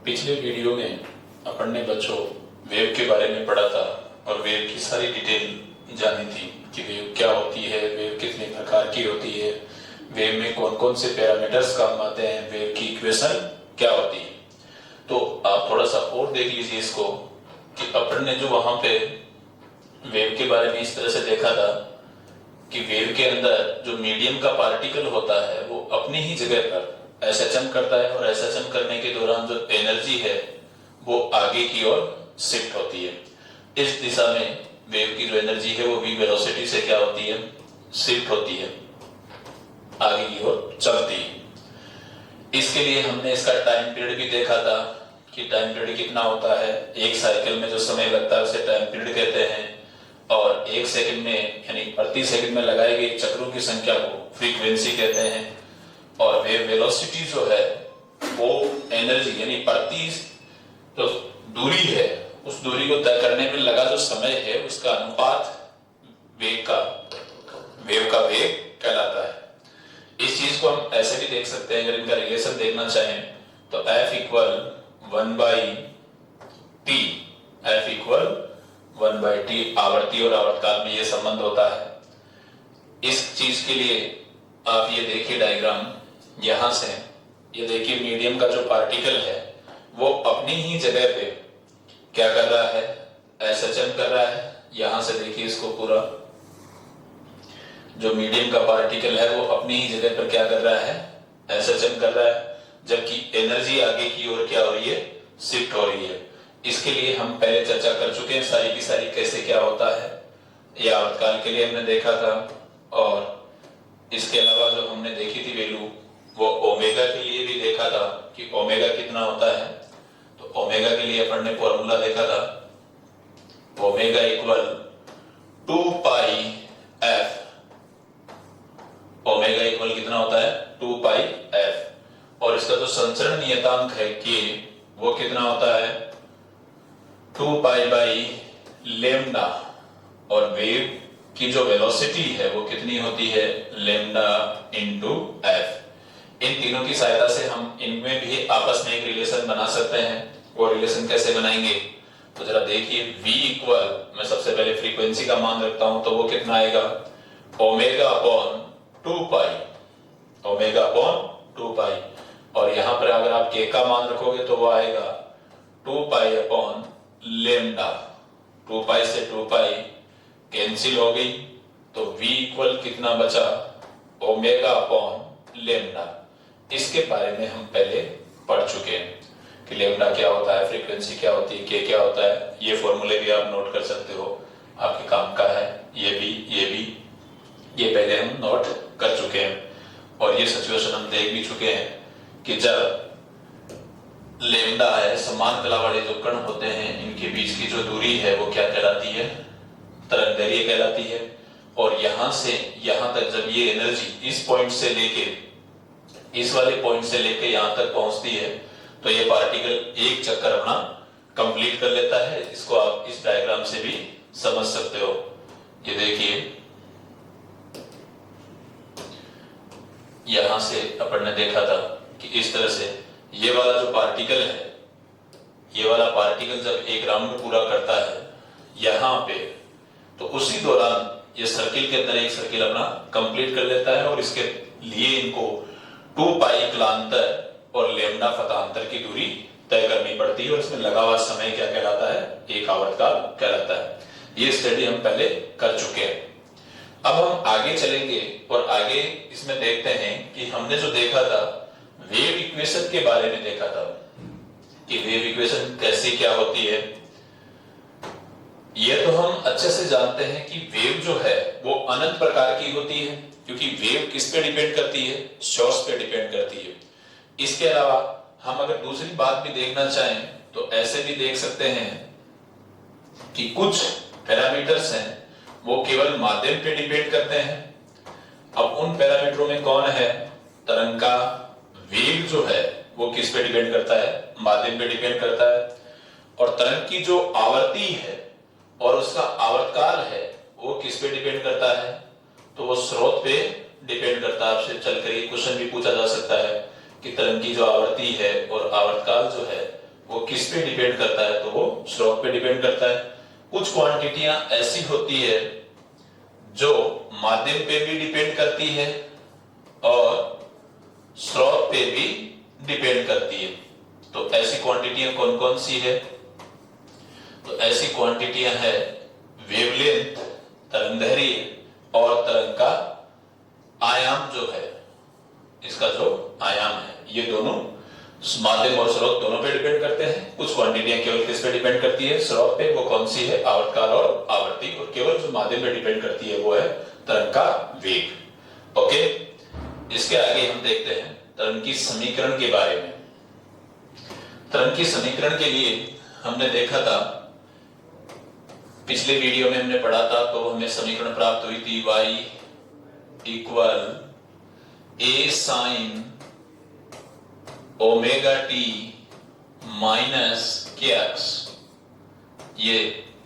पिछले वीडियो में अपन ने बच्चों वेव के बारे में पढ़ा था और वेव की सारी डिटेल जानी थी कि वेव क्या होती है, वेव कितने प्रकार की होती है, वेव में कौन कौन से पैरामीटर्स काम आते हैं, वेव की इक्वेशन क्या होती है। तो आप थोड़ा सा और देख लीजिए इसको कि अपन ने जो वहां पे वेव के बारे में इस तरह से देखा था कि वेव के अंदर जो मीडियम का पार्टिकल होता है वो अपनी ही जगह पर एसएचएम करता है और एसएचएम करने के दौरान जो एनर्जी है वो आगे की ओर शिफ्ट होती है। इस दिशा में वेव की जो एनर्जी है वो v वेलोसिटी से क्या होती है, शिफ्ट होती है, आगे की ओर चलती है। इसके लिए हमने इसका टाइम पीरियड भी देखा था कि टाइम पीरियड कितना होता है। एक साइकिल में जो समय लगता है उसे टाइम पीरियड कहते हैं और एक सेकंड में यानी प्रति सेकंड में लगाए गए चक्रों की संख्या को फ्रीक्वेंसी कहते हैं। और वेव वेलोसिटी जो है वो एनर्जी यानी प्रति जो दूरी है उस दूरी को तय करने में लगा जो समय है उसका अनुपात वेग का वेग कहलाता है। इस चीज को हम ऐसे भी देख सकते हैं, अगर इनका रिलेशन देखना चाहें तो F equal 1/t, F equal 1/t आवर्ती और आवर्तकाल में ये संबंध होता है। इस चीज के लिए आप ये देखिए डायग्राम, यहां से ये देखिए मीडियम का जो पार्टिकल है वो अपनी ही जगह पे क्या कर रहा है, एसएचएम कर रहा है। यहां से देखिए इसको पूरा, जो मीडियम का पार्टिकल है वो अपनी ही जगह पर क्या कर रहा है, एसएचएम कर रहा है, जबकि एनर्जी आगे की ओर क्या हो रही है, शिफ्ट हो रही है। इसके लिए हम पहले चर्चा कर चुके हैं सारी की सारी कैसे क्या होता है, ये आवर्तकाल के लिए हमने देखा था। और इसके अलावा जो हमने देखी थी वैल्यू वो ओमेगा के लिए भी देखा था कि ओमेगा कितना होता है। तो ओमेगा के लिए अपन ने फॉर्मूला देखा था, ओमेगा इक्वल 2 पाई एफ। ओमेगा इक्वल कितना होता है, 2 पाई एफ। और इसका जो संचरण नियतांक है के वो कितना होता है, 2 पाई बाई लेम्डा। और वेव की जो वेलोसिटी है वो कितनी होती है, लेम्डा इंटू एफ। इन तीनों की सहायता से हम इनमें भी आपस में एक रिलेशन बना सकते हैं। वो रिलेशन कैसे बनाएंगे तो जरा देखिए, v इक्वल, मैं सबसे पहले फ्रीक्वेंसी का मान रखता हूं तो वो कितना आएगा, ओमेगा अपॉन 2 पाई, ओमेगा अपॉन 2 पाई। और यहां पर अगर आप k का मान रखोगे तो वो आएगा 2 पाई अपॉन लेम्डा। 2 पाई से 2 पाई कैंसिल हो गई तो v इक्वल कितना बचा, ओमेगा अपॉन लेम्डा। इसके बारे में हम पहले पढ़ चुके हैं कि लेम्डा क्या होता है, फ्रीक्वेंसी क्या होती है, के क्या होता है। ये फॉर्मूले भी आप नोट कर सकते हो, आपके काम का है। ये भी ये पहले हम नोट कर चुके हैं। और ये सिचुएशन हम देख भी चुके हैं कि जब लेम्डा है, समान कला वाले जो कण होते हैं इनके बीच की जो दूरी है वो क्या कहलाती है, तरंगदैर्घ्य कहलाती है। और यहां से यहां तक जब ये एनर्जी इस पॉइंट से लेके इस वाले पॉइंट से लेके यहां तक पहुंचती है तो ये पार्टिकल एक चक्कर अपना कंप्लीट कर लेता है। इसको आप इस डायग्राम से भी समझ सकते हो। ये देखिए यहां से अपन ने देखा था कि इस तरह से ये वाला जो पार्टिकल है, ये वाला पार्टिकल जब एक राउंड पूरा करता है यहां पे, तो उसी दौरान ये सर्किल के अंदर एक सर्किल अपना कंप्लीट कर लेता है। और इसके लिए इनको 2 पाई कलांतर और लेम्डा फतांतर की दूरी तय करनी पड़ती है और इसमें लगा हुआ समय क्या कहलाता है, एक आवर्तकाल कहलाता है। ये स्टडी हम पहले कर चुके हैं। अब हम आगे चलेंगे और आगे इसमें देखते हैं कि हमने जो देखा था वेव इक्वेशन के बारे में देखा था कि वेव इक्वेशन कैसी क्या होती है। ये तो हम अच्छे से जानते हैं कि वेव जो है वो अनंत प्रकार की होती है, क्योंकि वेव किस पे डिपेंड करती है, सोर्स पे डिपेंड करती है। इसके अलावा हम अगर दूसरी बात भी देखना चाहें तो ऐसे भी देख सकते हैं कि कुछ पैरामीटर्स हैं वो केवल माध्यम पे डिपेंड करते हैं। अब उन पैरामीटरों में कौन है, तरंग का वेग जो है वो किस पे डिपेंड करता है, माध्यम पे डिपेंड करता है। और तरंग की जो आवर्ती है और उसका आवर्तकाल है वो किस पे डिपेंड करता है, तो वो स्रोत पे डिपेंड करता है। आपसे चलकर ये क्वेश्चन भी पूछा जा सकता है कि तरंग की जो आवृत्ति है और आवर्तकाल जो है किस पे डिपेंड करता है, तो वो स्लोप पे डिपेंड करता है। कुछ क्वांटिटियां ऐसी होती है जो माध्यम पे भी डिपेंड करती है और स्रोत पे भी डिपेंड करती है। तो ऐसी क्वांटिटियां कौन कौन सी है? तो ऐसी क्वांटिटियां है वेवलेंथ, तरंगदैर्घ्य और तरंग का आयाम जो है, इसका जो आयाम है, ये दोनों माध्यम और स्रोत दोनों पे डिपेंड करते हैं। कुछ क्वांटिटियां केवल किस पे डिपेंड करती है? स्रोत पे। वो कौन सी है? आवर्तकाल और आवर्ती। और केवल जो माध्यम पे डिपेंड करती है वो है तरंग का वेग। ओके, इसके आगे हम देखते हैं तरंग की समीकरण के बारे में। तरंग की समीकरण के लिए हमने देखा था, पिछले वीडियो में हमने पढ़ा था, तो हमें समीकरण प्राप्त हुई थी y equal a sine omega T minus के एक्स। ये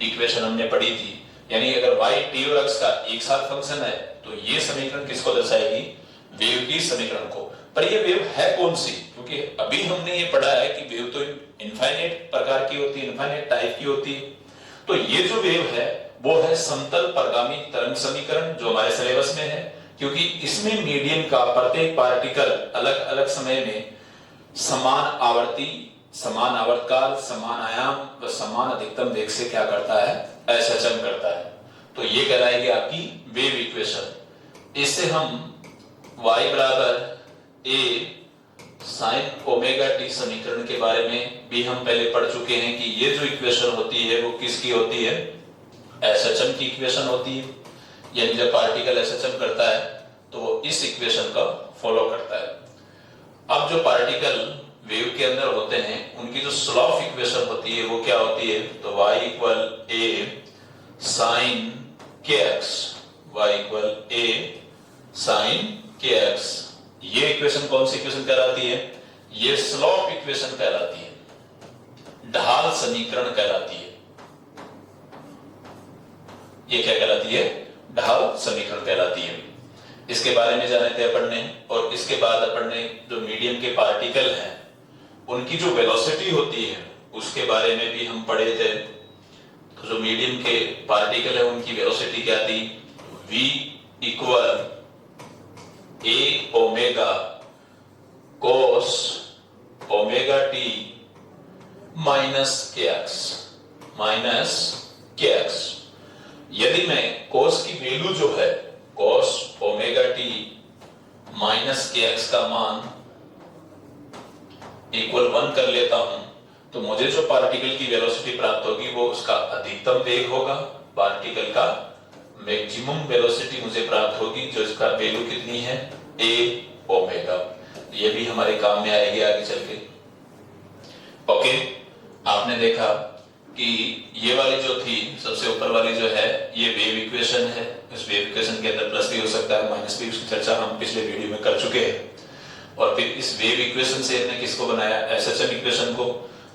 इक्वेशन हमने पढ़ी थी। यानी अगर y t और x का एक साथ फंक्शन है तो ये समीकरण किसको दर्शाएगी? वेव की समीकरण को। पर ये वेव है कौन सी? क्योंकि अभी हमने ये पढ़ा है कि वेव तो इनफाइनाइट प्रकार की होती है, इनफाइनाइट टाइप की होती है। तो ये जो वेव है वो है समतल परगामी तरंग समीकरण, जो हमारे सिलेबस में है। क्योंकि इसमें मीडियम का प्रत्येक पार्टिकल अलग अलग समय में समान आवर्ती, समान आवर्तकाल, समान आयाम व समान अधिकतम वेग से क्या करता है? असंचलन करता है। तो ये कहलाएगी आपकी वेव इक्वेशन। इससे हम y बराबर a साइन ओमेगा टी समीकरण के बारे में भी हम पहले पढ़ चुके हैं कि ये जो इक्वेशन होती है वो किसकी होती है? असंचलन की इक्वेशन होती है। यानी जब पार्टिकल असंचलन करता है तो वो इस इक्वेशन का फॉलो करता है। अब जो पार्टिकल वेव के अंदर होते हैं उनकी जो स्लॉफ इक्वेशन होती है वो क्या होती है? तो y इक्वल a साइन के x, y equal a sine के एक्स। ये इक्वेशन कौन सी इक्वेशन कहलाती है? ये स्लॉप इक्वेशन कहलाती है, ढाल समीकरण कहलाती है। ये क्या कहलाती है? ढाल समीकरण कहलाती है। इसके बारे में जाने थे अपन ने। और इसके बाद अपन ने जो मीडियम के पार्टिकल हैं उनकी जो वेलोसिटी होती है उसके बारे में भी हम पढ़े थे। तो जो मीडियम के पार्टिकल है उनकी वेलोसिटी क्या थी? v equal a omega cos omega T minus के एक्स, माइनस के एक्स। यदि मैं कोस की वैल्यू जो है कोस ओमेगा टी माइनस के एक्स का मान इक्वल 1 कर लेता हूं तो मुझे जो पार्टिकल की वेलोसिटी प्राप्त होगी वो उसका अधिकतम वेग होगा। पार्टिकल का मैक्सिमम वेलोसिटी मुझे प्राप्त होगी, जो इसका वैल्यू कितनी है? a omega. ये भी हमारे काम में आएगी आगे चल के। ओके, आपने देखा कि ये वाली जो थी सबसे ऊपर वाली जो है ये वेव इक्वेशन है। इस वेव इक्वेशन के अंदर प्लस भी हो सकता है, माइनस भी, उसकी चर्चा हम पिछले वीडियो में कर चुके हैं। और फिर इस वेव इक्वेशन से हमने किसको बनाया? एसएचएम इक्वेशन को।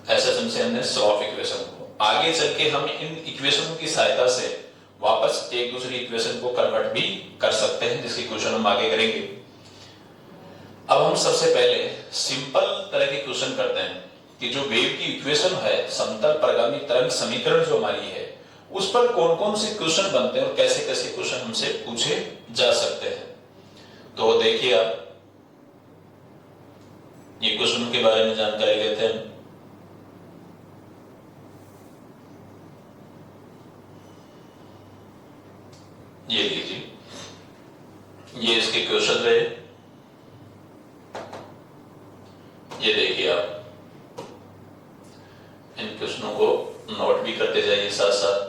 एसएचएम से हमने स्लॉफ इक्वेशन को। आगे चल के हम इन इक्वेशनों की सहायता से वापस एक दूसरी इक्वेशन को कन्वर्ट भी कर सकते हैं, जिसकी क्वेश्चन हम आगे करेंगे। अब हम सबसे पहले सिंपल तरह के क्वेश्चन करते हैं कि जो वेव की इक्वेशन है, समतल परगामी तरंग समीकरण जो हमारी है, उस पर कौन कौन से क्वेश्चन बनते हैं और कैसे कैसे क्वेश्चन हमसे पूछे जा सकते हैं। तो देखिए आप, ये क्वेश्चन के बारे में जानकारी लेते हैं। ये लीजिए, ये इसके क्वेश्चन रहे। ये देखिए आप, इन क्वेश्चनों को नोट भी करते जाइए साथ साथ।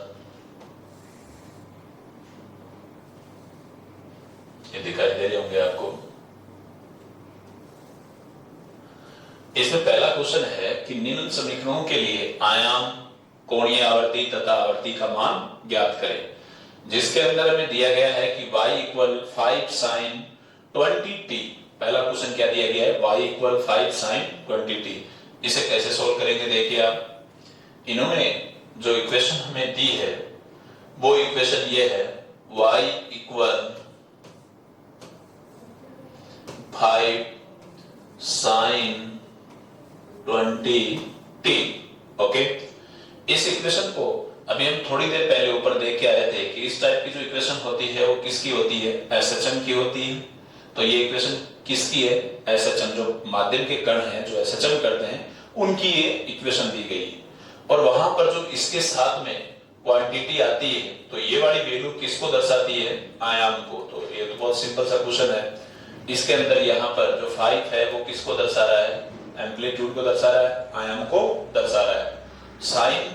ये दिखाई दे रहे होंगे आपको। इसमें पहला क्वेश्चन है कि निम्न समीकरणों के लिए आयाम, कोणीय आवर्ती तथा आवर्ती का मान ज्ञात करें। जिसके अंदर हमें दिया गया है कि y इक्वल 5 साइन 20t। पहला क्वेश्चन क्या दिया गया है? y equal 5 sine 20t। इसे कैसे सोल्व करेंगे? देखिए आप, इन्होंने जो इक्वेशन हमें दी है वो इक्वेशन ये है, y equal 5 sine 20t okay, इस इक्वेशन को अभी हम थोड़ी देर पहले ऊपर देख के आए थे कि इस टाइप की जो इक्वेशन होती है वो किसकी होती है, एसएचएम की होती है। तो ये इक्वेशन किसकी है, एसएचएम, जो माध्यम के कण हैं जो एसएचएम करते हैं उनकी ये इक्वेशन दी गई है। और वहां पर जो इसके साथ में क्वांटिटी आती है तो ये वाली वैल्यू किसको दर्शाती है, आयाम को। तो ये तो बहुत सिंपल सा क्वेश्चन है। इसके अंदर यहाँ पर जो 5 है वो किसको दर्शा रहा है, एम्पलीट्यूड को दर्शा रहा है, आयाम को दर्शा रहा है। साइन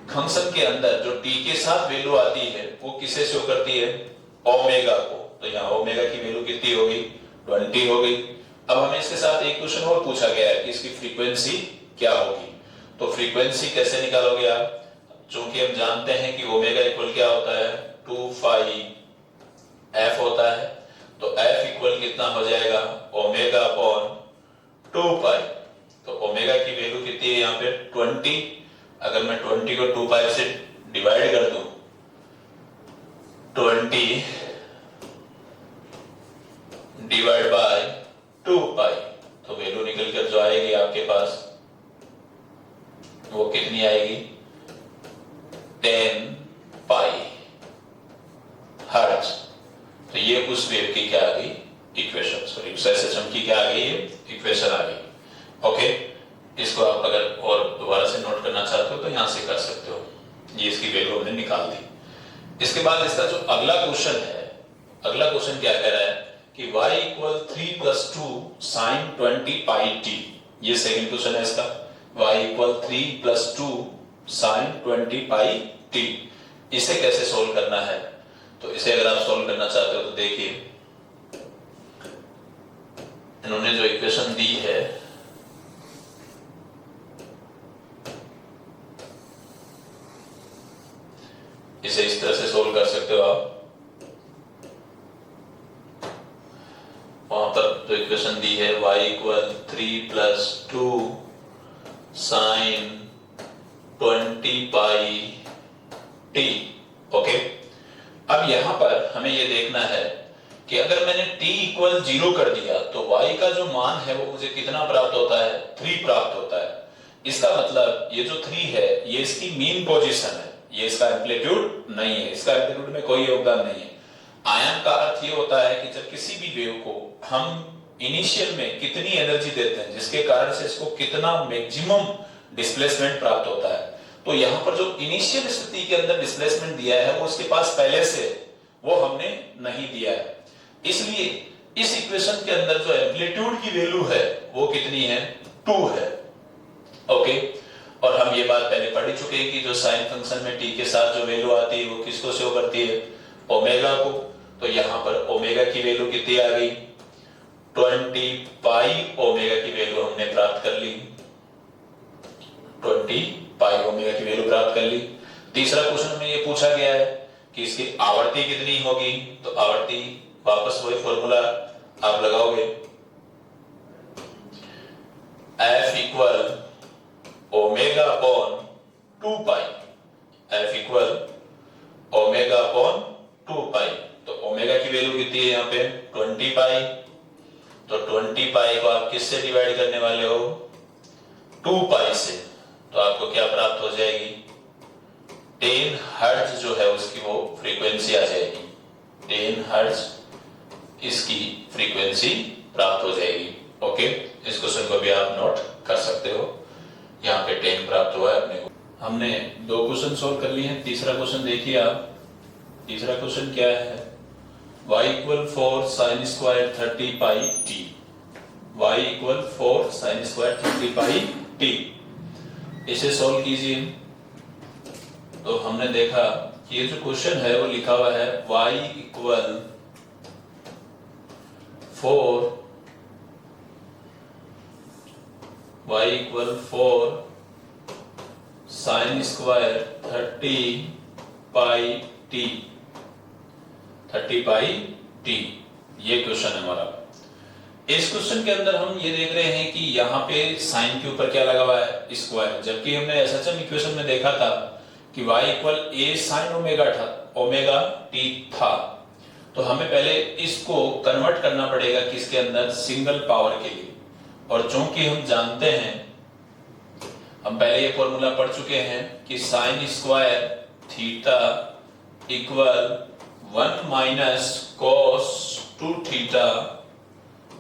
फंक्शन के अंदर जो t के साथ वैल्यू आती है वो किसे शो करती है, ओमेगा को। तो यहाँ ओमेगा की वैल्यू कितनी हो गई, 20 हो गई। अब हमें इसके साथ एक क्वेश्चन और पूछा गया है कि इसकी फ्रीक्वेंसी क्या होगी। तो फ्रीक्वेंसी कैसे निकालोगे आप, चूंकि हम जानते हैं कि ओमेगा इक्वल क्या होता है, 2 पाई f होता है। तो f इक्वल कितना हो जाएगा, ओमेगा अपॉन 2 पाई। तो ओमेगा की वैल्यू कितनी है यहाँ पे 20। अगर मैं 20 को 2 पाई से डिवाइड कर दूं, 20 डिवाइड बाय 2 पाई, तो वैल्यू निकल कर जो आएगी आपके पास वो कितनी आएगी, 10 पाई हर्ट्ज। तो ये उस वेव की क्या आ गई, इक्वेशन, सॉरी एसएचएम की क्या आ गई, इक्वेशन आ गई। ओके, इसको आप अगर और दोबारा से नोट करना चाहते हो तो यहां से कर सकते हो। ये इसकी वैल्यू हमने निकाल दी। इसके बाद इसका जो अगला क्वेश्चन है, अगला क्वेश्चन क्या कह रहा है कि y इक्वल 3 + 2 sin 20 पाई t। ये सेकंड क्वेश्चन है इसका, y इक्वल 3 + 2 sin 20 पाई t। इसे कैसे सोल्व करना है, तो इसे अगर आप सोल्व करना चाहते हो तो देखिए इन्होंने जो इक्वेशन दी है इसे इस तरह से सोल्व कर सकते हो आप। वहां पर जो इक्वेशन दी है y इक्वल 3 + 2 sin 20 पाई t। ओके, अब यहां पर हमें यह देखना है कि अगर मैंने t इक्वल 0 कर दिया तो y का जो मान है वो मुझे कितना प्राप्त होता है, 3 प्राप्त होता है। इसका मतलब ये जो 3 है ये इसकी मीन पोजीशन है, ये इसका एम्पलीट्यूड नहीं है, इसका एम्पलीट्यूड में कोई योगदान नहीं है। आयाम का अर्थ ये होता है कि जब किसी भी वेव को हम इनिशियल में कितनी एनर्जी देते हैं जिसके कारण से इसको कितना मैक्सिमम डिस्प्लेसमेंट प्राप्त होता है। तो यहाँ पर जो इनिशियल स्थिति के अंदर डिस्प्लेसमेंट दिया है वो इसके पास पहले से वो हमने नहीं दिया है, इसलिए इस इक्वेशन के अंदर जो एम्पलीट्यूड की वैल्यू है वो कितनी है, 2 है। ओके, और हम ये बात पहले पढ़ चुके हैं कि जो साइन फंक्शन में t के साथ जो वैल्यू आती है वो किसको शो करती है, ओमेगा को। तो यहाँ पर ओमेगा की वैल्यू कितनी आ गई, 20 पाई ओमेगा की वैल्यू हमने प्राप्त कर ली, 20 पाई ओमेगा की वैल्यू प्राप्त कर ली। तीसरा क्वेश्चन में ये पूछा गया है कि इसकी आवर्ती कितनी होगी, तो आवर्ती वापस वही फॉर्मूला आप लगाओगे, f इक्वल ओमेगा अपॉन 2 पाई, f इक्वल ओमेगा अपॉन 2 पाई। तो ओमेगा की वैल्यू कितनी है यहाँ पे 20 पाई। तो 20 पाई को आप किससे डिवाइड करने वाले हो, 2 पाई से। तो आपको क्या प्राप्त हो जाएगी, 10 हर्ट्ज जो है उसकी वो फ्रीक्वेंसी आ जाएगी, 10 हर्ट्ज इसकी फ्रीक्वेंसी प्राप्त हो जाएगी। ओके, इस क्वेश्चन को भी आप नोट कर सकते हो, यहाँ पे 10 प्राप्त हुआ है अपने को। हमने 2 क्वेश्चन सोल्व कर लिए हैं। तीसरा क्वेश्चन देखिए आप, तीसरा क्वेश्चन क्या है, y इक्वल 4 sin स्क्वायर 30 पाई t, y equal 4 sin square 30 पाई t। इसे सोल्व कीजिए। तो हमने देखा कि ये जो क्वेश्चन है वो लिखा हुआ है y इक्वल 4 sin स्क्वायर 30 पाई t, 30 पाई t, ये क्वेश्चन है हमारा। इस क्वेश्चन के अंदर हम ये देख रहे हैं कि यहाँ पे साइन के ऊपर क्या लगा हुआ है, स्क्वायर, जबकि हमने एसएचएम इक्वेशन में देखा था कि y equal a sin omega t था। तो हमें पहले इसको कन्वर्ट करना पड़ेगा किसके अंदर, सिंगल पावर के लिए। और चूंकि हम जानते हैं हम पहले ये फॉर्मूला पढ़ चुके हैं कि sine square theta equal 1 minus cos 2 theta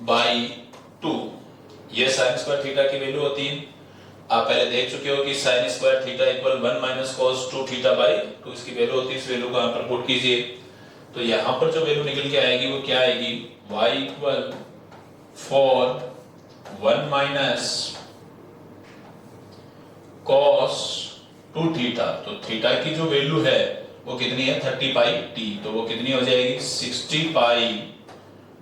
by 2। ये साइन स्क्वायर थीटा की वैल्यू होती है। आप पहले देख चुके हो कि sine square theta equal 1 minus cos 2 theta by 2 इसकी वैल्यू होती है। इस वैल्यू को यहाँ पर पुट कीजिए तो यहाँ पर जो वैल्यू निकल के आएगी वो क्या आएगी, y equal 4 1 minus cos 2 theta. तो थीटा की जो वैल्यू है वो कितनी है 30 पाई t, तो वो कितनी हो जाएगी 60 पाई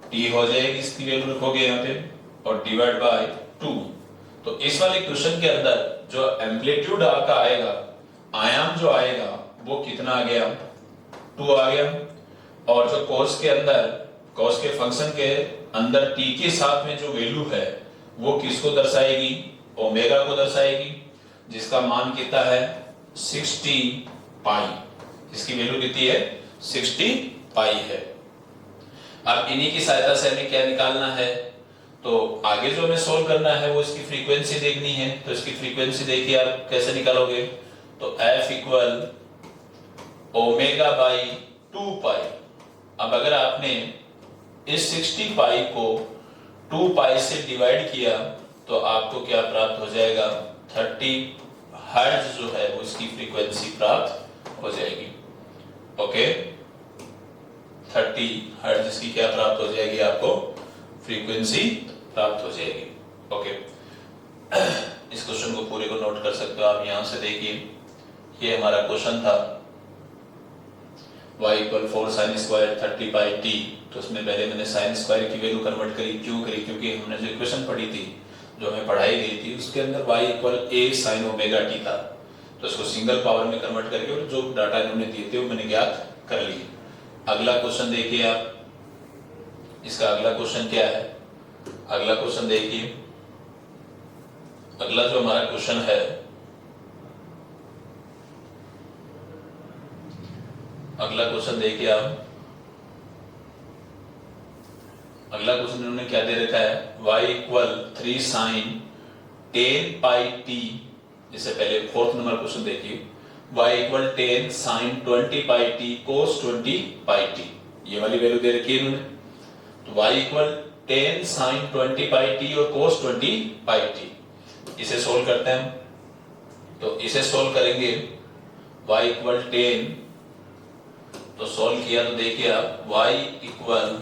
t हो जाएगी। इसकी वैल्यू रखोगे यहाँ पे और डिवाइड बाय 2। तो इस वाले क्वेश्चन के अंदर जो एम्पलीट्यूड आपका आएगा, आयाम जो आएगा वो कितना आ गया 2 आ गया। और जो कॉस के अंदर, कॉस के फंक्शन के अंदर t के साथ में जो वैल्यू है वो किसको दर्शाएगी, ओमेगा को दर्शाएगी, जिसका मान कितना है 60 पाई। इसकी वैल्यू कितनी है 60 पाई है। अब इन्हीं की सहायता से हमें क्या निकालना है, तो आगे जो हमें सोल्व करना है वो इसकी फ्रीक्वेंसी देखनी है। तो इसकी फ्रीक्वेंसी देखिए आप कैसे निकालोगे, तो f इक्वल ओमेगा बाई 2 पाई। अब अगर आपने इस 60 पाई को 2 पाई से डिवाइड किया तो आपको क्या प्राप्त हो जाएगा 30 हर्ट्ज जो है वो इसकी फ्रीक्वेंसी प्राप्त हो जाएगी। ओके, 30 हर्ट्ज इसकी क्या प्राप्त हो जाएगी, आपको फ्रीक्वेंसी प्राप्त हो जाएगी। ओके, इस क्वेश्चन को पूरे को नोट कर सकते हो आप। यहां से देखिए ये हमारा क्वेश्चन था y इक्वल 4 साइन स्क्वायर 30 पाई t। तो उसमें पहले मैंने साइन स्क्वायर की वैल्यू कन्वर्ट करी। क्यों करी, क्योंकि हमने जो इक्वेशन पढ़ी थी, जो हमें पढ़ाई गई थी, उसके अंदर y equal a sign omega t था। तो इसको सिंगल पावर में कन्वर्ट करके और जो डाटा इन्होंने दिए थे वो मैंने ज्ञात कर लिए। अगला क्वेश्चन देखिए आप, इसका अगला क्वेश्चन क्या है। अगला क्वेश्चन देखिए, अगला जो हमारा क्वेश्चन है, अगला क्वेश्चन देखिए आप। अगला क्वेश्चन इन्होंने क्या दे रखा है, y इक्वल 3 साइन 10 पाई t। इससे पहले 4th नंबर क्वेश्चन देखिए, y इक्वल 10 साइन 20 पाई t कोस 20 पाई t। ये वाली वैल्यू दे रखी है इन्होंने। तो y इक्वल 10 साइन 20 पाई t और कोस 20 पाई t। इसे सोल्व करते हैं। तो इसे सोल्व करेंगे, y इक्वल 10, तो सोल्व किया तो देखिए आप y इक्वल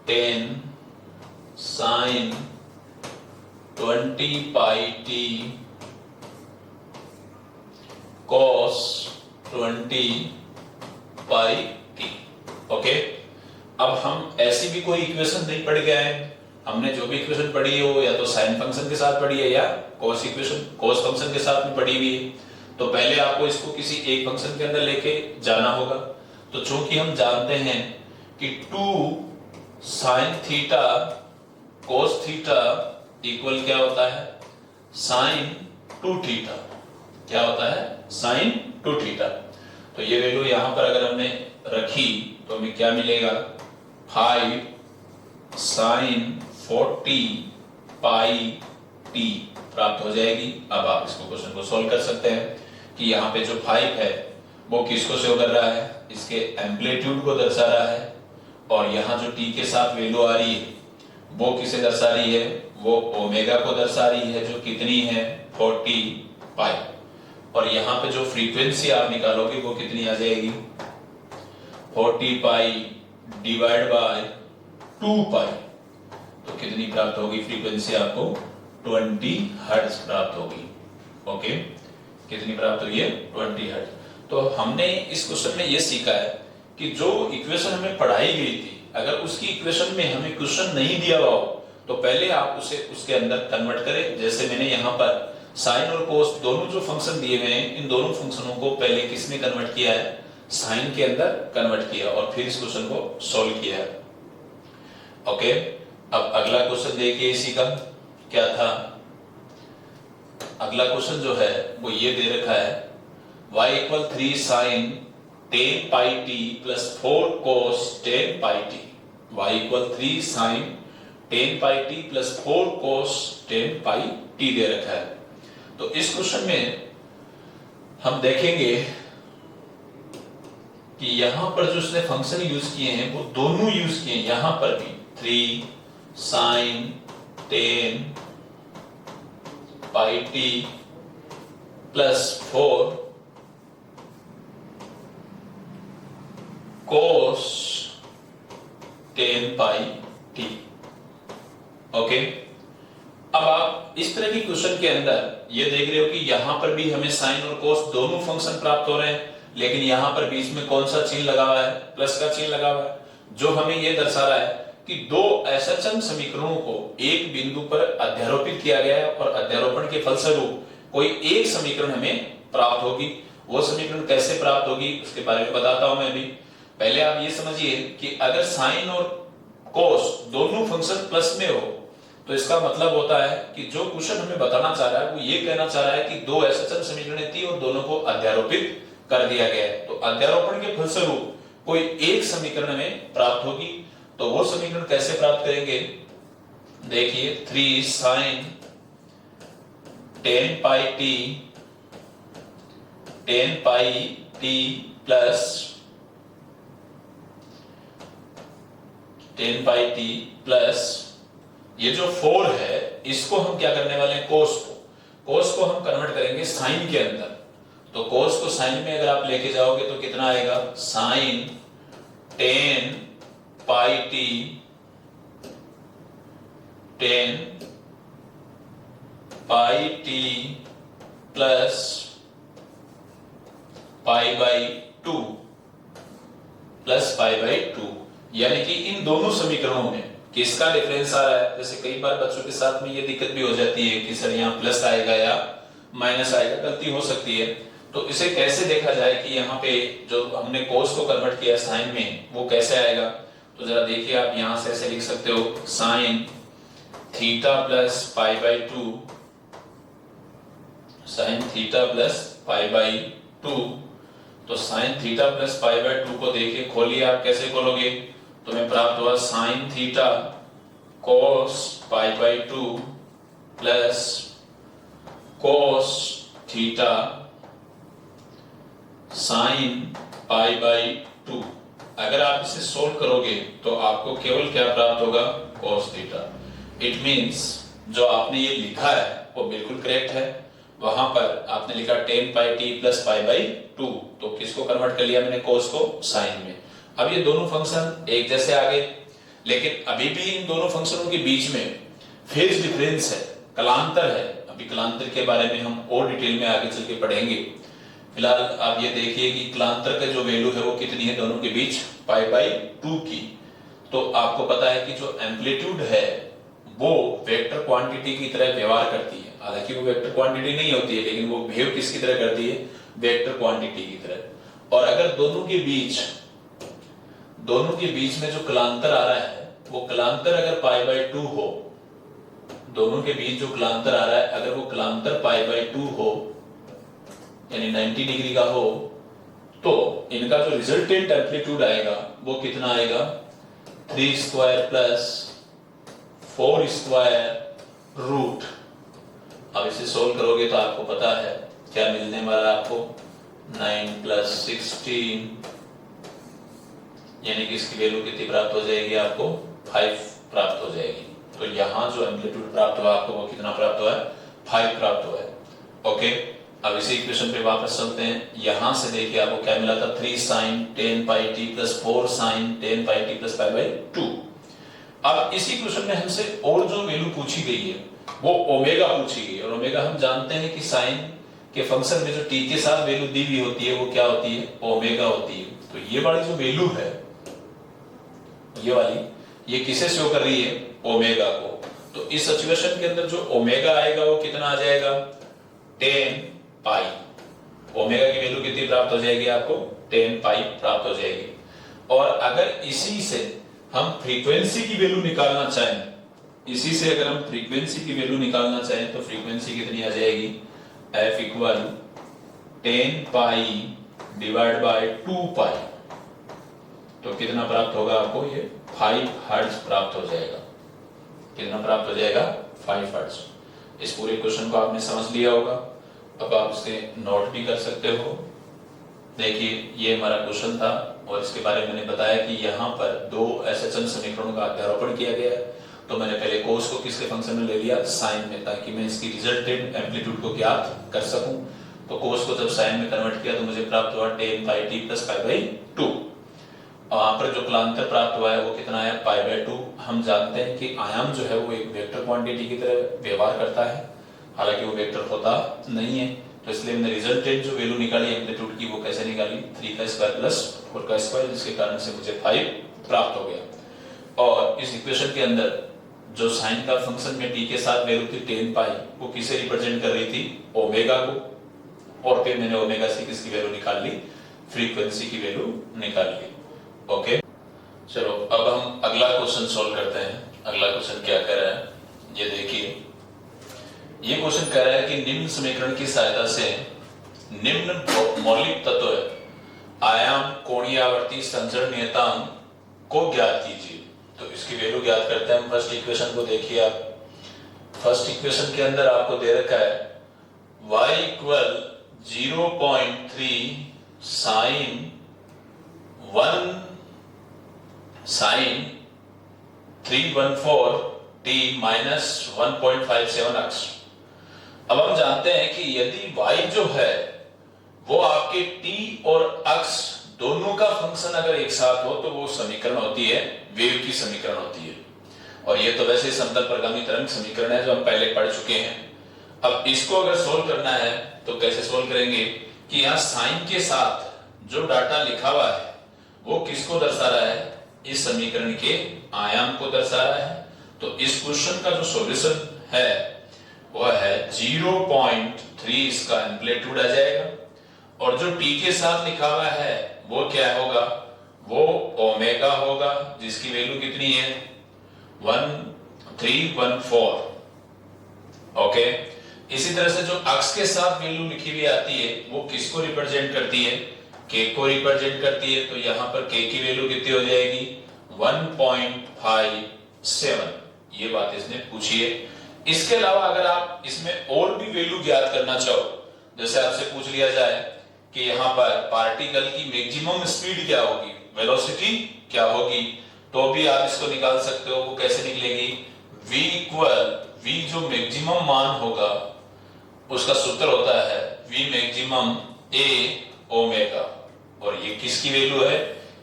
10 साइन 20 पाई t cos 20 पाई t। ओके, अब हम ऐसी भी कोई इक्वेशन नहीं पढ़ गए हैं। हमने जो भी इक्वेशन पढ़ी है वो या तो साइन फंक्शन के साथ पढ़ी है या cos इक्वेशन, cos फंक्शन के साथ में पढ़ी हुई है। तो पहले आपको इसको किसी एक फंक्शन के अंदर लेके जाना होगा। तो चूंकि हम जानते हैं कि 2 sine theta cos theta equal क्या होता है साइन 2 थीटा। क्या होता है साइन 2 थीटा। तो ये वैल्यू यहां पर अगर हमने रखी तो हमें क्या मिलेगा 5 साइन 40 पाई t प्राप्त हो जाएगी। अब आप इसको क्वेश्चन को सोल्व कर सकते हैं कि यहाँ पे जो 5 है वो किसको शो कर रहा है, इसके एम्पलीट्यूड को दर्शा रहा है। और यहाँ जो t के साथ वैल्यू आ रही है वो किसे दर्शा रही है, वो ओमेगा को दर्शा रही है, जो कितनी है 40 पाई। और यहाँ पे जो फ्रीक्वेंसी आप निकालोगे वो कितनी आ जाएगी 40 पाई डिवाइड बाय 2 पाई। तो कितनी प्राप्त होगी फ्रीक्वेंसी आपको 20 हर्ट्ज प्राप्त होगी। ओके, कितनी प्राप्त हुई है 20 हर्ट्ज। तो हमने इस क्वेश्चन में ये सीखा है कि जो इक्वेशन हमें पढ़ाई गई थी, अगर उसकी इक्वेशन में हमें क्वेश्चन नहीं दिया हुआ हो तो पहले आप उसे उसके अंदर कन्वर्ट करें। जैसे मैंने यहाँ पर साइन और कोस दोनों जो फंक्शन दिए हुए हैं, इन दोनों फंक्शनों को पहले किसमें कन्वर्ट किया है, साइन के अंदर कन्वर्ट किया और फिर इस क्वेश्चन को सोल्व किया है। ओके, अब अगला क्वेश्चन देखिए इसी का क्या था। अगला क्वेश्चन जो है वो ये दे रखा है y इक्वल 3 साइन 10 पाई t प्लस 4 cos 10 पाई t। y equal 3 sign 10 pi t plus 4 cos 10 pi T दे रखा है। तो इस क्वेश्चन में हम देखेंगे कि यहां पर जो उसने फंक्शन यूज किए हैं वो दोनों यूज किए हैं, यहां पर भी 3 sin 10 pi t plus 4 cos 10 pi T. Okay, अब आप इस तरह की क्वेश्चन के अंदर ये देख रहे हो कि यहां पर भी हमें साइन और कोस दोनों फंक्शन प्राप्त हो रहे हैं, लेकिन यहां पर बीच में कौन सा चिन्ह लगा हुआ है? प्लस का चिन्ह लगा हुआ है, जो हमें ये दर्शा रहा है कि दो एसएचएम समीकरणों को एक बिंदु पर अध्यारोपित किया गया है और अध्यारोपण के फलस्वरूप कोई एक समीकरण हमें प्राप्त होगी। वो समीकरण कैसे प्राप्त होगी उसके बारे में बताता हूं मैं अभी। पहले आप ये समझिए कि अगर साइन और कोस दोनों फंक्शन प्लस में हो तो इसका मतलब होता है कि जो क्वेश्चन हमें बताना चाह रहा है वो ये कहना चाह रहा है कि दो एसएचएम समीकरणें थी और दोनों को अध्यारोपित कर दिया गया है। तो अध्यारोपण के फलस्वरूप कोई एक समीकरण हमें प्राप्त होगी। तो वो समीकरण कैसे प्राप्त करेंगे? देखिए 3 sin 10 pi t 10 pi t plus 10 pi t plus ये जो 4 है इसको हम क्या करने वाले हैं? कोस को हम कन्वर्ट करेंगे साइन के अंदर। तो कोस को साइन में अगर आप लेके जाओगे तो कितना आएगा? Sine 10 pi t 10 pi t plus pi by 2 plus pi by 2, यानी कि इन दोनों समीकरणों में किसका डिफरेंस आ रहा है? जैसे कई बार बच्चों के साथ में ये दिक्कत भी हो जाती है कि सर यहाँ प्लस आएगा या माइनस आएगा, गलती हो सकती है। तो इसे कैसे देखा जाए कि यहाँ पे जो हमने कोस को कन्वर्ट किया साइन में वो कैसे आएगा? तो जरा देखिए, आप यहां से ऐसे लिख सकते हो sine theta plus pi by 2, sine theta plus pi by 2। तो sine theta plus pi by 2 को देखिए, खोलिए, आप कैसे खोलोगे? तो हमें प्राप्त हुआ sine theta cos pi by 2 plus cos theta sine pi by 2। अगर आप इसे सोल्व करोगे तो आपको केवल क्या प्राप्त होगा? Cos theta. इट मींस जो आपने ये लिखा है वो बिल्कुल करेक्ट है। वहां पर आपने लिखा 10 pi t plus pi by 2, तो किसको कन्वर्ट कर लिया मैंने? कोस को साइन में। अब ये दोनों फंक्शन एक जैसे आ गए, लेकिन अभी भी इन दोनों फंक्शनों के बीच में फेज डिफरेंस है, कलांतर है। अभी कलांतर के बारे में हम और डिटेल में आगे चल के पढ़ेंगे। फिलहाल आप ये देखिए कि कलांतर का जो वैल्यू है वो कितनी है दोनों के बीच? पाई बाई 2 की। तो आपको पता है कि जो एम्पलीट्यूड है वो वेक्टर क्वांटिटी की तरह व्यवहार करती है। हालांकि वो वेक्टर क्वांटिटी नहीं होती है, लेकिन वो बिहेव किसकी तरह करती है? वेक्टर क्वांटिटी की तरह। और अगर दोनों के बीच में जो कलांतर आ रहा है वो कलांतर अगर पाई बाई 2 हो, दोनों के बीच जो कलांतर आ रहा है अगर वो कलांतर पाई बाई 2 हो यानी 90 डिग्री का हो, तो इनका जो रिजल्टेंट एम्पलीट्यूड आएगा वो कितना आएगा? 3 स्क्वायर प्लस 4 स्क्वायर रूट। अब इसे सोल्व करोगे तो आपको पता है क्या मिलने वाला है आपको? 9 प्लस 16, यानी कि इसकी वैल्यू कितनी प्राप्त हो जाएगी आपको? 5 प्राप्त हो जाएगी। तो यहां जो एम्पलीट्यूड प्राप्त हुआ आपको वो कितना प्राप्त हुआ है? 5 प्राप्त हुआ है। ओके, अब इसी इक्वेशन पे वापस चलते हैं। यहां से देखिए आपको क्या मिला था? 3 sin 10 pi t plus 4 sin 10 pi t plus pi by 2। अब इसी क्वेश्चन में हमसे और जो वैल्यू पूछी गई है वो ओमेगा पूछी गई है, और ओमेगा हम जानते हैं कि साइन के फंक्शन में जो टी के साथ वैल्यू दी हुई होती है वो क्या होती है? ओमेगा होती है। तो ये वाली जो वैल्यू है, ये वाली, ये किसे शो कर रही है? ओमेगा को। तो इस सिचुएशन के अंदर जो ओमेगा आएगा वो कितना आ जाएगा? 10 पाई। ओमेगा की वैल्यू कितनी प्राप्त हो जाएगी आपको? 10 पाई प्राप्त हो जाएगी। और अगर इसी से हम फ्रीक्वेंसी की वैल्यू निकालना चाहें, इसी से अगर हम फ्रीक्वेंसी की वैल्यू निकालना चाहें तो फ्रीक्वेंसी कितनी आ जाएगी? F equal 10 pi divide by 2 पाई। तो कितना प्राप्त होगा आपको? ये 5 हर्ट्ज प्राप्त हो जाएगा। कितना प्राप्त हो जाएगा 5 हर्ट्ज। इस पूरे क्वेश्चन को आपने समझ लिया होगा। अब आप इसके नोट भी कर सकते हो। देखिए ये हमारा क्वेश्चन था और इसके बारे में मैंने बताया कि यहाँ पर दो एसएचएम समीकरणों का अध्यारोपण किया गया है। तो मैंने पहले कोस को किसके फंक्शन में ले लिया, साइन में, ताकि मैं इसकी रिजल्टेंट एम्पलीट्यूड को ज्ञात कर सकूं। तो कोस को जब साइन में कन्वर्ट किया तो मुझे प्राप्त हुआ tan pi t plus pi by 2। वहां पर जो कालांतर प्राप्त हुआ है वो कितना है, पाई बाई 2। हम जानते हैं कि आयाम जो है वो एक वेक्टर क्वांटिटी की तरह व्यवहार करता है, हालांकि वो वेक्टर होता नहीं है। तो इसलिए हमने रिजल्टेंट जो वैल्यू निकाली एम्पलीट्यूड की वो कैसे निकाली, 3 का स्क्वायर प्लस 4 का स्क्वायर, जिसके कारण से मुझे 5 प्राप्त हो गया। और इस इक्वेशन के अंदर जो साइन का फंक्शन में टी के साथ वैल्यू थी tan पाई, वो किसे रिप्रेजेंट कर रही थी, ओमेगा को। और फिर मैंने ओमेगा से किसकी वैल्यू निकाल ली, फ्रीक्वेंसी की वैल्यू निकाल ली। ओके, चलो अब हम अगला क्वेश्चन सॉल्व करते हैं। अगला क्वेश्चन क्या कह रहा है, ये देखिए। ये क्वेश्चन कह रहा है कि निम्न समीकरण की सहायता से निम्न मौलिक तत्व आयाम, कोणीय आवर्ती, संचरण नियतांक को ज्ञात कीजिए। तो इसकी वैल्यू ज्ञात करते हैं हम। फर्स्ट इक्वेशन को देखिए आप। फर्स्ट इक्वेशन के अंदर आपको दे रखा है y equal 0.3 sine 314 t minus 1.57 अक्ष। अब हम जानते हैं कि यदि y जो है वो आपके t और अक्ष दोनों का फंक्शन अगर एक साथ हो तो वो समीकरण होती है, वेव की समीकरण होती है। और ये तो वैसे समतल प्रगामी तरंग समीकरण है जो हम पहले पढ़ चुके हैं। अब इसको अगर सोल्व करना है तो कैसे सोल्व करेंगे कि यहाँ साइन के साथ जो डाटा लिखा हुआ है वो किसको दर्शा रहा है, इस समीकरण के आयाम को दर्शा रहा है। तो इस क्वेश्चन का जो सॉल्यूशन है वह है 0.3 इसका एम्पलीट्यूड आ जाएगा। और जो t के साथ लिखा हुआ है वो क्या होगा, वो ओमेगा होगा, जिसकी वैल्यू कितनी है 1314। ओके, इसी तरह से जो अक्ष के साथ वैल्यू लिखी हुई आती है वो किसको रिप्रेजेंट करती है, k को रिप्रेजेंट करती है। तो यहाँ पर k की वैल्यू कितनी हो जाएगी 1.57। ये बात इसने पूछी है। इसके अलावा अगर आप इसमें और भी वैल्यू ज्ञात करना चाहो, जैसे आपसे पूछ लिया जाए कि यहाँ पर पार्टिकल की मैक्सिमम स्पीड क्या होगी, वेलोसिटी क्या होगी, तो भी आप इसको निकाल सकते हो। वो कैसे निकलेगी, v इक्वल v जो मैक्सिमम मान होगा उसका सूत्र होता है v मैक्सिमम a ओमेगा। और ये किसकी वैल्यू है,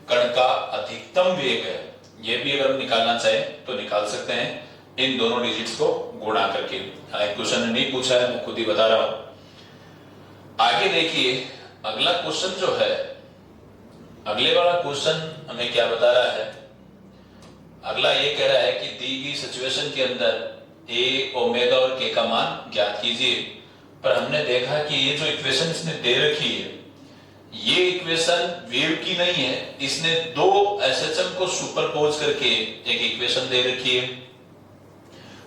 कण का अधिकतम वेग है। ये भी अगर हम निकालना चाहें तो निकाल सकते हैं इन दोनों डिजिट्स को गुणा करके। क्वेश्चन ने नहीं पूछा है, मैं खुद ही बता रहा हूं। आगे देखिए अगला क्वेश्चन जो है, अगले वाला क्वेश्चन हमें क्या बता रहा है। अगला ये कह रहा है कि दी गई सिचुएशन के अंदर a, ओमेगा और k का मान ज्ञात कीजिए। पर हमने देखा कि ये जो इक्वेशन इसने दे रखी है ये इक्वेशन वेव की नहीं है, इसने दो एसएचएम को सुपरपोज करके एक इक्वेशन दे रखी है।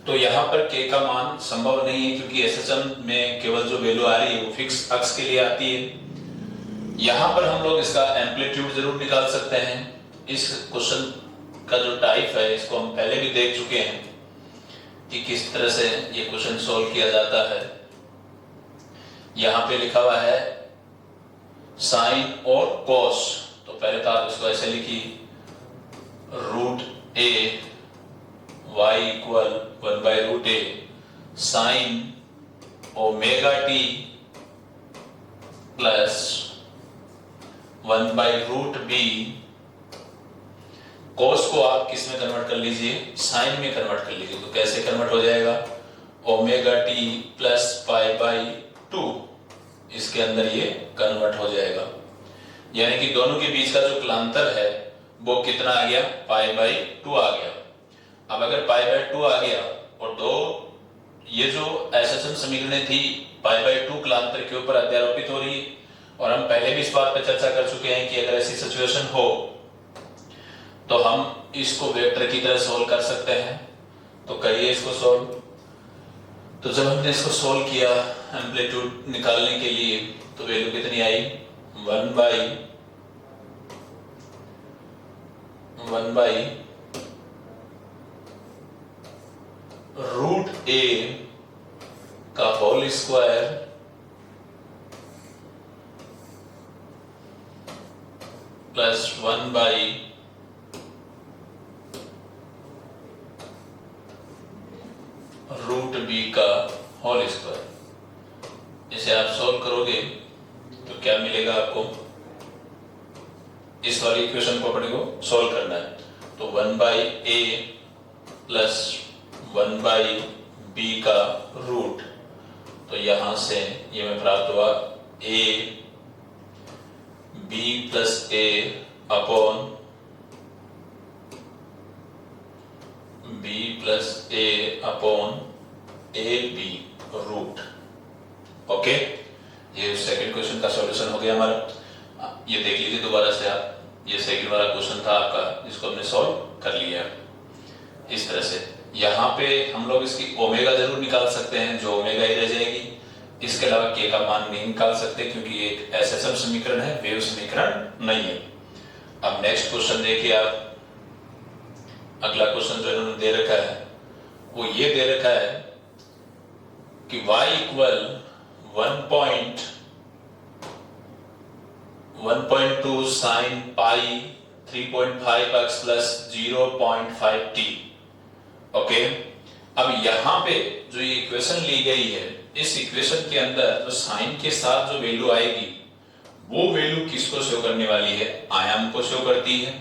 तो यहाँ पर k का मान संभव नहीं है क्योंकि एसएचएम में केवल जो वैल्यू आ रही है वो फिक्स अक्ष के लिए आती है। यहाँ पर हम लोग इसका एम्पलीट्यूड जरूर निकाल सकते हैं। इस क्वेश्चन का जो टाइप है इसको हम पहले भी देख चुके हैं कि किस तरह से ये क्वेश्चन सॉल्व किया जाता है। यहाँ पे लिखा हुआ है साइन और कॉस। तो पहले तो आप इसको ऐसे लिखी root a y equal 1/√a sine omega t plus 1/√b। Cos को आप किस में कन्वर्ट कर लीजिए, साइन में कन्वर्ट कर लीजिए। तो कैसे कन्वर्ट हो जाएगा, omega t plus pi by 2, इसके अंदर ये कन्वर्ट हो जाएगा। यानी कि दोनों के बीच का जो कलांतर है वो कितना आ गया, पाई बाई 2 आ गया। अब अगर पाई बाई 2 आ गया और दो ये जो एसएचएम समीकरणें थी पाई बाई 2 कलांतर के ऊपर अध्यारोपित हो रही है। और हम पहले भी इस बात पर चर्चा कर चुके हैं कि अगर ऐसी सिचुएशन हो तो हम इसको वेक्टर की तरह सोल्व कर सकते हैं। तो करिए इसको सोल्व। तो जब हमने इसको सोल्व किया एम्पलीट्यूड निकालने के लिए तो वैल्यू कितनी आई, 1 रूट ए का whole square plus 1 by root B का होल स्क्वायर। इसे आप सॉल्व करोगे तो क्या मिलेगा आपको? इस वाली इक्वेशन को अपने को सॉल्व करना है, तो 1 by A plus 1 by B का रूट, तो यहां से ये में प्राप्त हुआ A B plus A upon B plus A upon A B root. Okay, ये सेकंड क्वेश्चन का सॉल्यूशन हो गया हमारा। ये देख लीजिए दोबारा से आप, ये सेकंड वाला क्वेश्चन था आपका जिसको हमने सॉल्व कर लिया इस तरह से। यहाँ पे हम लोग इसकी ओमेगा जरूर निकाल सकते हैं, जो ओमेगा ही रह जाएगी। इसके अलावा के का मान नहीं निकाल सकते क्योंकि ये एक एसएसएम समीकरण है, वेव समीकरण नहीं है। अब नेक्स्ट क्वेश्चन देखिए आप। अगला क्वेश्चन जो इन्होंने दे रखा है वो ये दे रखा है कि y equal 1.2 sine pi 3.5x plus 0.5t। Okay, अब यहां पे जो ये इक्वेशन ली गई है, इस इक्वेशन के अंदर जो साइन के साथ जो वैल्यू आएगी वो वैल्यू किसको शो करने वाली है? आयाम को शो करती है।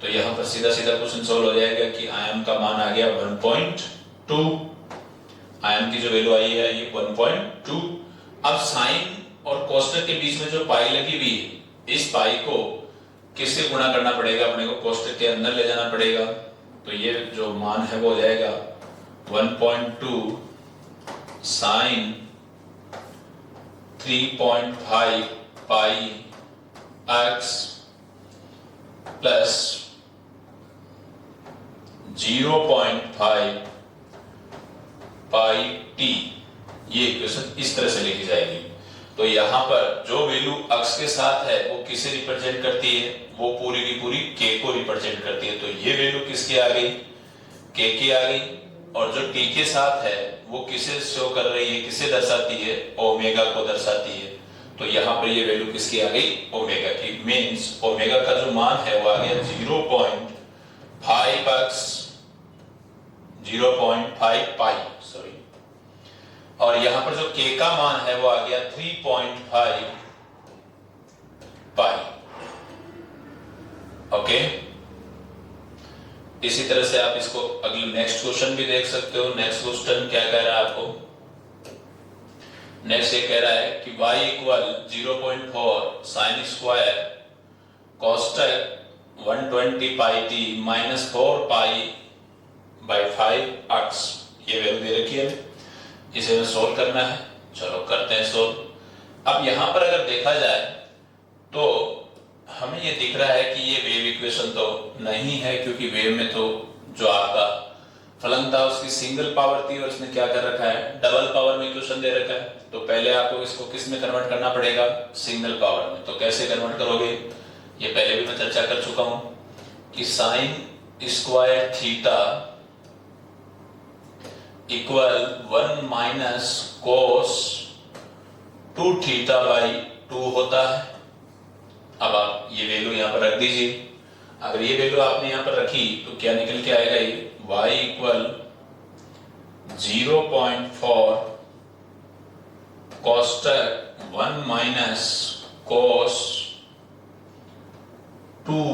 तो यहां पर सीधा सीधा क्वेश्चन सॉल्व हो जाएगा कि आयाम का मान आ गया 1.2। आयाम की जो वैल्यू आई है ये 1.2। अब साइन और कोष्टक के बीच में जो पाई लगी हुई है, इस पाई को किससे गुणा करना पड़ेगा? अपने को कोष्टक के अंदर ले जाना पड़ेगा। तो ये जो मान है वो हो जाएगा 1.2 साइन 3.5 पाई x प्लस 0.5 पाई t। ये इक्वेशन इस तरह से लिखी जाएगी। तो यहां पर जो वैल्यू अक्ष के साथ है वो किसे रिप्रेजेंट करती है? वो पूरी की पूरी k को रिप्रेजेंट करती है। तो ये वैल्यू किसकी आ गई? k की आ गई। और जो t के साथ है वो किसे शो कर रही है, किसे दर्शाती है? ओमेगा को दर्शाती है। तो यहाँ पर ये वैल्यू किसकी आ गई? ओमेगा की। मीन्स ओमेगा का जो मान है वो आ गया 0.5 पाई, सॉरी। और यहां पर जो k का मान है वो आ गया 3.5 पाई। ओके, इसी तरह से आप इसको अगले नेक्स्ट क्वेश्चन भी देख सकते हो। नेक्स्ट क्वेश्चन क्या कह रहा है आपको? नेक्स्ट ये कह रहा है कि y इक्वल 0.4 साइन स्क्वायर कोष्टक 120 pi t minus 4 pi by 5x। ये वैल्यू दे रखी है, इसे हमें सोल्व करना है। चलो करते हैं सोल्व। अब यहां पर अगर देखा जाए तो हमें ये दिख रहा है कि ये वेव इक्वेशन तो नहीं है, क्योंकि वेव में तो जो आपका फलन था उसकी सिंगल पावर थी और इसने क्या कर रखा है? डबल पावर में इक्वेशन दे रखा है। तो पहले आपको इसको किस में कन्वर्ट करना पड़ेगा? सिंगल पावर में। तो कैसे कन्वर्ट करोगे? ये पहले भी मैं चर्चा कर चुका हूं कि sine square theta equal 1 minus cos 2 theta by 2 होता है। अब आप ये वैल्यू यहां पर रख दीजिए। अगर ये वैल्यू आपने यहां पर रखी तो क्या निकल के आएगा? ये y equal 0.4 कोष्टक 1 minus cos 2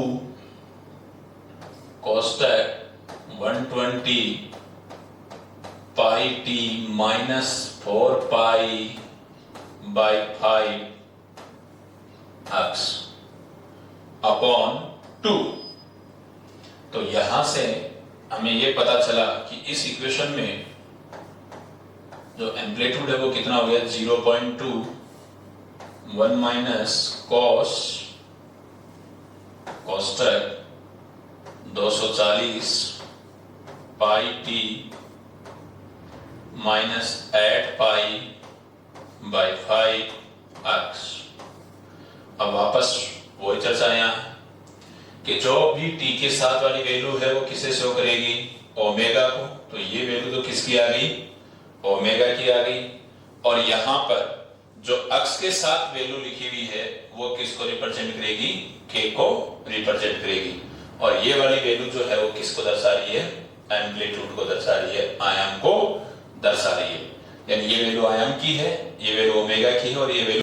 कोष्टक 120 pi t minus 4 pi by 5x upon 2। तो यहां से हमें यह पता चला कि इस इक्वेशन में जो एम्पलीट्यूड है वो कितना हो गया? 0.2 1 माइनस कॉस कोष्टक 240 pi t minus 8 pi by 5x। अब वापस वही चर्चा यहाँ कि जो भी t के साथ वाली वैल्यू है वो किसे शो करेगी? ओमेगा को, तो ये वैल्यू तो किसकी आ गई, ओमेगा की आ गई। और यहां पर जो अक्ष के साथ वैल्यू लिखी हुई है वो किसको रिप्रेजेंट करेगी, के को रिप्रेजेंट करेगी। और ये वाली वैल्यू जो है वो किसको दर्शा रही है, एम्पलीट्यूड को दर्शा रही है, आयाम को दर्शा रही है। यानी ये वैल्यू आयाम की है, ये वैल्यू ओमेगा की है और ये वैल्यू